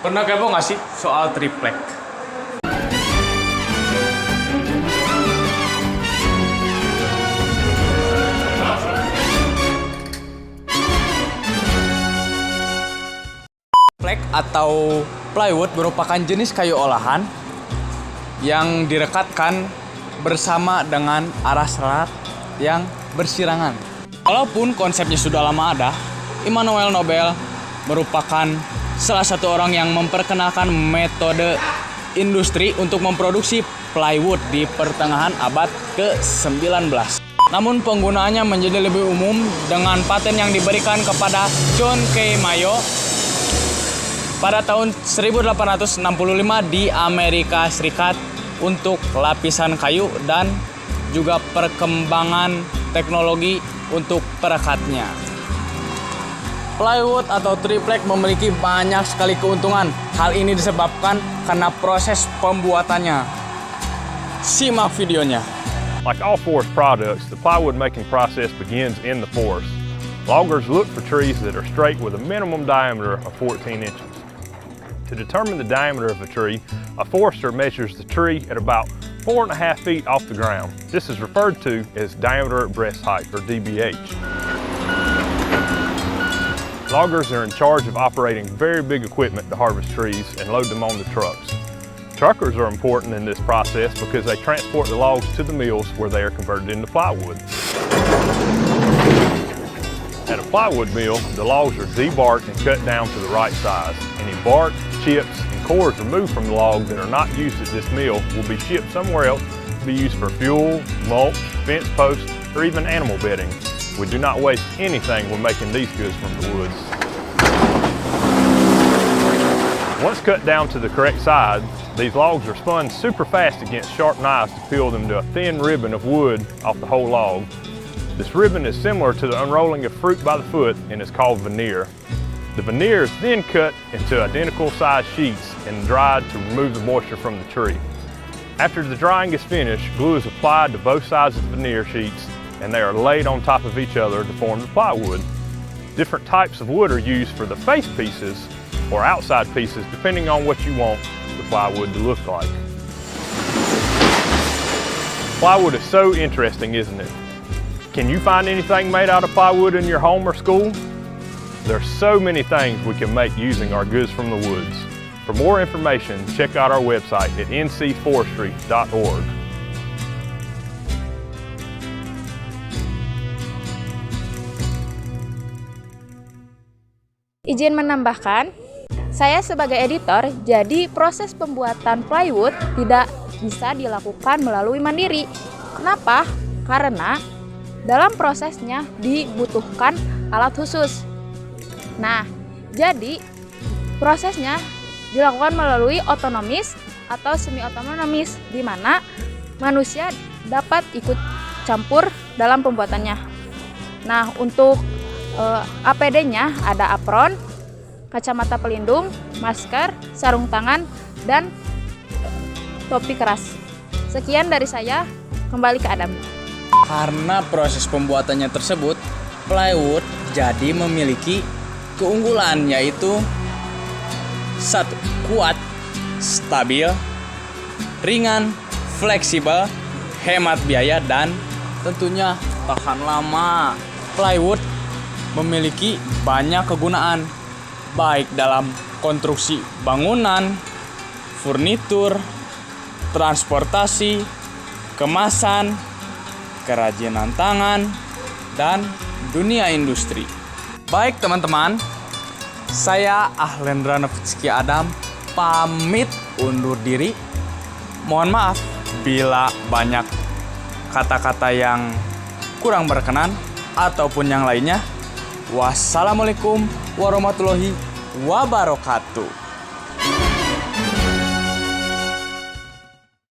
Pernah kepo nggak sih soal triplek? Triplek atau plywood merupakan jenis kayu olahan yang direkatkan bersama dengan arah serat yang bersirangan. Walaupun konsepnya sudah lama ada, Immanuel Nobel merupakan salah satu orang yang memperkenalkan metode industri untuk memproduksi plywood di pertengahan abad ke-19. Namun penggunaannya menjadi lebih umum dengan paten yang diberikan kepada John K. Mayo pada tahun 1865 di Amerika Serikat untuk lapisan kayu dan juga perkembangan teknologi untuk perekatnya. Plywood atau triplek memiliki banyak sekali keuntungan. Hal ini disebabkan karena proses pembuatannya. Simak videonya. Like all forest products, the plywood making process begins in the forest. Loggers look for trees that are straight with a minimum diameter of 14 inches. To determine the diameter of a tree, a forester measures the tree at about 4.5 feet off the ground. This is referred to as diameter at breast height, or DBH. Loggers are in charge of operating very big equipment to harvest trees and load them on the trucks. Truckers are important in this process because they transport the logs to the mills where they are converted into plywood. At a plywood mill, the logs are debarked and cut down to the right size. Any bark, chips, and cores removed from the logs that are not used at this mill will be shipped somewhere else to be used for fuel, mulch, fence posts, or even animal bedding. We do not waste anything when making these goods from the woods. Once cut down to the correct size, these logs are spun super fast against sharp knives to peel them to a thin ribbon of wood off the whole log. This ribbon is similar to the unrolling of fruit by the foot and is called veneer. The veneer is then cut into identical sized sheets and dried to remove the moisture from the tree. After the drying is finished, glue is applied to both sides of the veneer sheets and they are laid on top of each other to form the plywood. Different types of wood are used for the face pieces or outside pieces depending on what you want the plywood to look like. Plywood is so interesting, isn't it? Can you find anything made out of plywood in your home or school? There's so many things we can make using our goods from the woods. For more information, check out our website at ncforestry.org. Izin menambahkan, saya sebagai editor, jadi proses pembuatan plywood tidak bisa dilakukan melalui mandiri. Kenapa? Karena dalam prosesnya dibutuhkan alat khusus. Nah, jadi prosesnya dilakukan melalui otonomis atau semi-otonomis, di mana manusia dapat ikut campur dalam pembuatannya. Nah, untuk APD-nya ada apron, kacamata pelindung, masker, sarung tangan, dan topi keras. Sekian dari saya, kembali ke Adam. Karena proses pembuatannya tersebut, plywood jadi memiliki keunggulan, yaitu 1. Kuat, stabil, ringan, fleksibel, hemat biaya, dan tentunya tahan lama. Plywood memiliki banyak kegunaan, baik dalam konstruksi bangunan, furnitur, transportasi, kemasan, kerajinan tangan, dan dunia industri. Baik teman-teman, saya Ahlendra Novitski Adam pamit undur diri. Mohon maaf bila banyak kata-kata yang kurang berkenan ataupun yang lainnya. Wassalamualaikum warahmatullahi wabarakatuh.